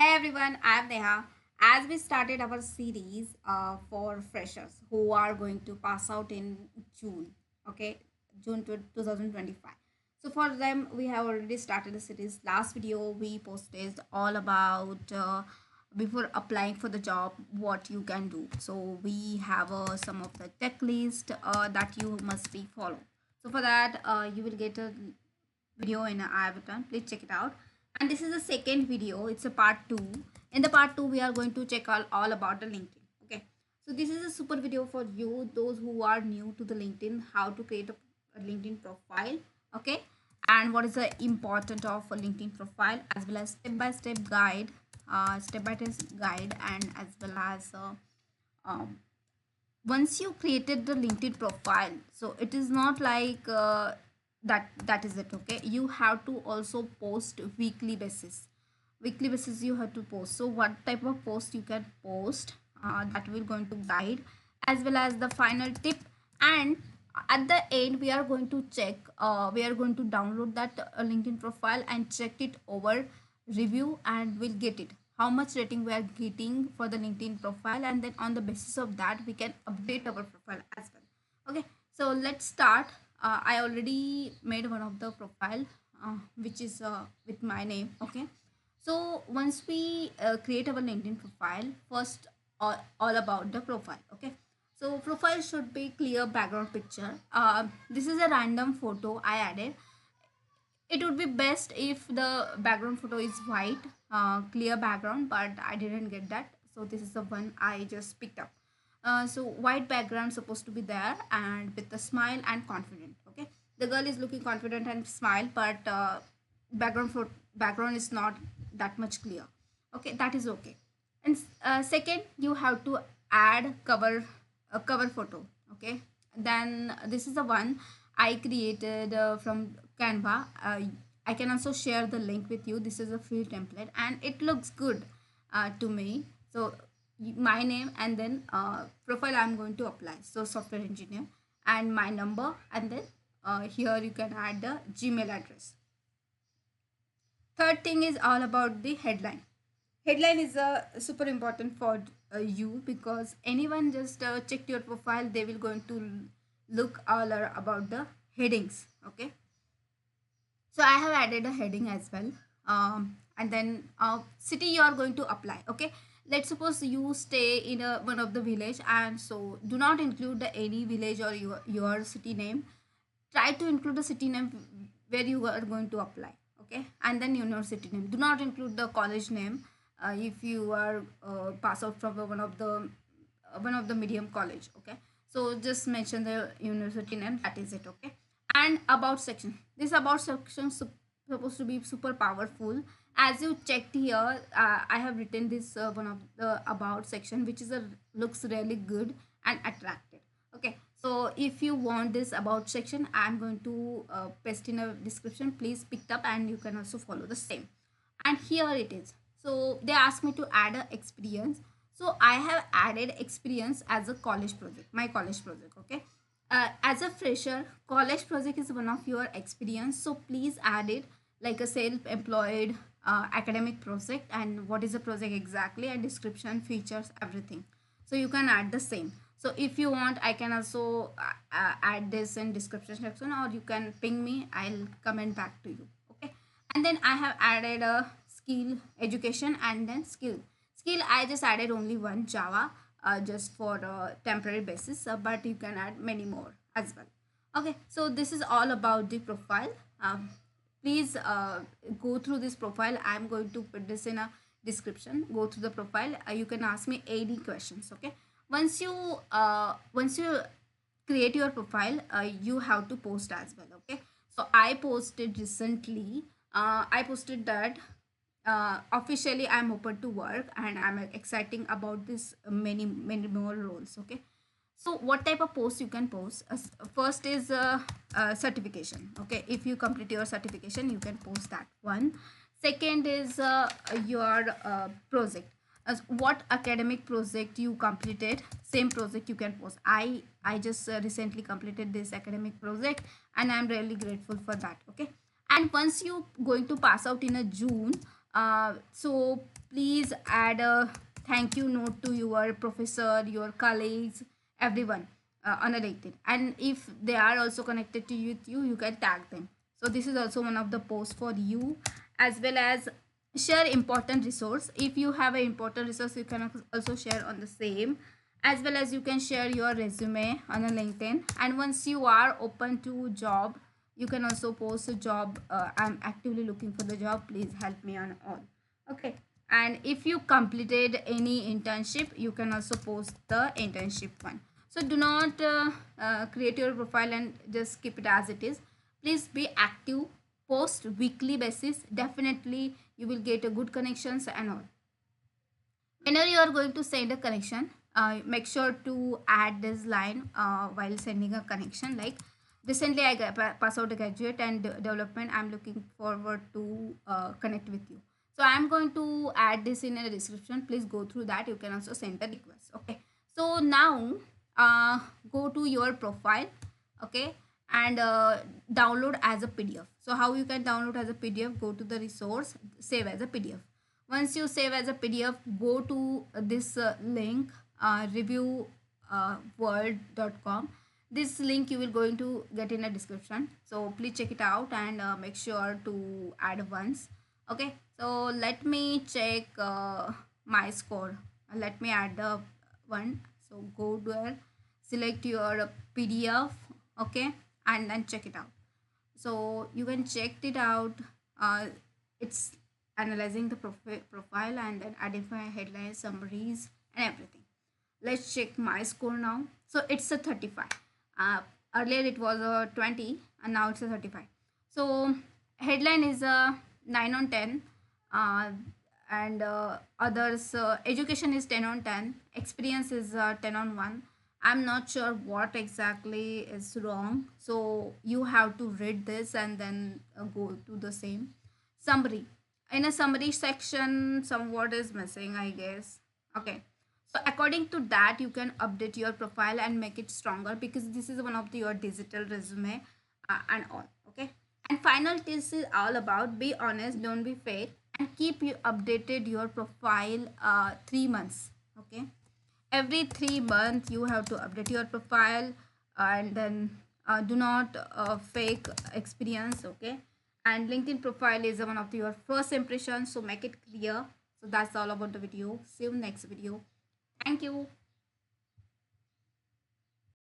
Hey everyone, I'm Neha. As we started our series for freshers who are going to pass out in June, okay, June 2025. So for them, we have already started a series. Last video we posted all about before applying for the job, what you can do. So we have some of the checklist that you must be follow. So for that, you will get a video in I button. Please check it out. And this is the second video. It's a part two. In the part two, we are going to check all about the LinkedIn. Okay. So this is a super video for you, those who are new to the LinkedIn, how to create a LinkedIn profile. Okay. And what is the important of a LinkedIn profile, as well as step-by-step guide, step-by-step guide, and as well as um, once you created the LinkedIn profile, so it is not like that is it. Okay, you have to also post weekly basis you have to post. So what type of post you can post, that will going to guide, as well as the final tip. And at the end we are going to check, we are going to download that LinkedIn profile and check it over, review, and we'll get it how much rating we are getting for the LinkedIn profile, and then on the basis of that we can update our profile as well. Okay, so let's start. I already made one of the profile, which is with my name. Okay, so once we create our LinkedIn profile, first all about the profile. Okay, so profile should be clear background picture. This is a random photo I added. It would be best if the background photo is white, clear background, but I didn't get that, so this is the one I just picked up. So white background supposed to be there, and with the smile and confident. Okay, the girl is looking confident and smile, but background is not that much clear. Okay, that is okay. And second, you have to add cover photo. Okay, then this is the one I created from Canva. I can also share the link with you. This is a free template and it looks good to me. So my name, and then profile I'm going to apply, so software engineer, and my number, and then here you can add the Gmail address. Third thing is all about the headline. Headline is super important for you, because anyone just checked your profile, they will going to look all about the headings. Okay, so I have added a heading as well. And then city you are going to apply. Okay, let's suppose you stay in one of the village, and so do not include the any village or your city name. Try to include the city name where you are going to apply. Okay, and then university name. Do not include the college name if you are pass out from one of the medium college. Okay, so just mention the university name, that is it. Okay, and about section, this about section supposed to be super powerful. As you checked here, I have written this one of the about section, which is a looks really good and attractive. Okay, so if you want this about section, I'm going to paste in a description. Please pick it up and you can also follow the same. And here it is. So they asked me to add a experience, so I have added experience as a college project, my college project. Okay, as a fresher, college project is one of your experience, so please add it like a self-employed academic project, and what is the project exactly, and description, features, everything. So you can add the same. So if you want, I can also add this in description section, or you can ping me, I'll comment back to you. Okay, and then I have added a skill, education, and then skill I just added only one, Java, just for a temporary basis, but you can add many more as well. Okay, so this is all about the profile. Please go through this profile. I'm going to put this in a description. Go through the profile. You can ask me any questions. Okay, once you create your profile, you have to post as well. Okay, so I posted recently, I posted that officially I'm open to work, and I'm exciting about this many more roles. Okay, so what type of post you can post? First is certification. Okay, if you complete your certification, you can post that one. Second is your project. What academic project you completed, same project you can post. I just recently completed this academic project, and I'm really grateful for that. Okay, and once you going to pass out in a June, So please add a thank you note to your professor, your colleagues, everyone on a LinkedIn. And if they are also connected to you, you can tag them. So this is also one of the posts for you, as well as share important resource. If you have an important resource, you can also share on the same, as well as you can share your resume on a LinkedIn. And once you are open to job, you can also post a job, I'm actively looking for the job, please help me on all. Okay. And if you completed any internship, you can also post the internship one. So do not create your profile and just keep it as it is. Please be active, post weekly basis, definitely you will get a good connections and all. Whenever you are going to send a connection, make sure to add this line while sending a connection, like recently I pass out a graduate and development, I'm looking forward to connect with you. So I'm going to add this in a description, please go through that, you can also send the request. Okay, so now uh, go to your profile. Okay, and download as a PDF. So how you can download as a PDF, go to the resource, save as a PDF. Once you save as a PDF, go to this link, review world.com. This link you will going to get in a description, so please check it out and make sure to add once. Okay, so let me check my score. Let me add the one. So go there, select your PDF. Okay, and then check it out. So you can check it out. It's analyzing the profile and then identify headlines, summaries, and everything. Let's check my score now. So it's a 35. uh, Earlier it was a 20 and now it's a 35. So headline is a 9 on 10, uh, and others education is 10 on 10, experience is 10 on 1. I'm not sure what exactly is wrong, so you have to read this and then go to the same summary. In a summary section, some word is missing, I guess. Okay, so according to that, you can update your profile and make it stronger, because this is one of your digital resume and all. Okay, and final tips is all about be honest, don't be fake, and keep you updated your profile 3 months. Okay, every 3 months you have to update your profile, and then do not fake experience. Okay, and LinkedIn profile is one of your first impressions, so make it clear. So that's all about the video. See you next video. Thank you.